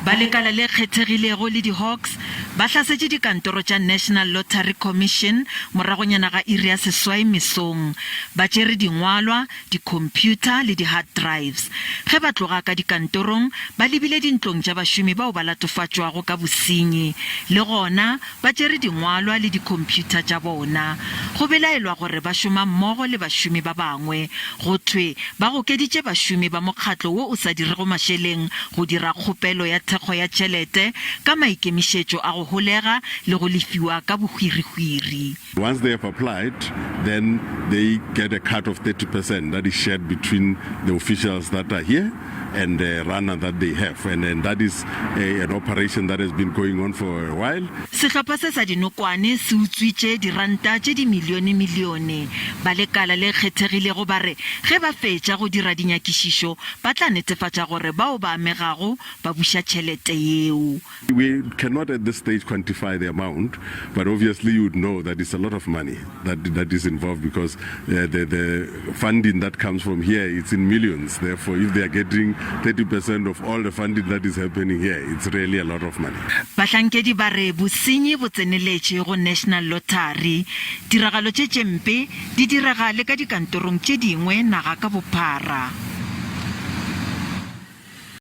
ba lekala le Kgethegilego le di-Hawks ba hlasetše dikantoro tša National Lottery Commission moragonyana ga iri ya seswai mesong ba tšere dingwalwa, di-computer le di-hard drives. Ge ba tloga ka dikantorong ba lebile dintlong tša bašomi bao ba latofatšwago ka bosenyi le gona ba tšere dingwalwa le di-computer tša bona. Go belaelwa gore ba šoma mmogo le bašomi ba bangwe. Gothwe ba gokeditše bašomi ba mokgatlo wo o sa dirego mašeleng go dira kgopelo ya thekgo ya tshelete ka maikemišetšo a go holega le go lefiwa ka bohwirihwiri. Once they have applied, then they get a cut of 30% that is shared between the officials that are here and the runner that they have, and then that is an operation that has been going on for a while. Sehlopha se sa dinokwane se utswitše diranta tše di milione ba lekala le Kgethegilego ba re ge ba fetša go dira dinyakisiso ba tla netefatša gore bao ba amegago ba buša tšhelete yeo. We cannot at this stage quantify the amount, but obviously you would know that it's a lot of money that is involved, because the funding that comes from here, it's in millions. Therefore, if they are getting 30% of all the funding that is happening here, it's really a lot of money. Bahlankedi ba re bosenyi bo tseneletse go National Lottery. Tiragalo tše tše mpe di diragale ka dikantorong tše dingwe naga ka bophara.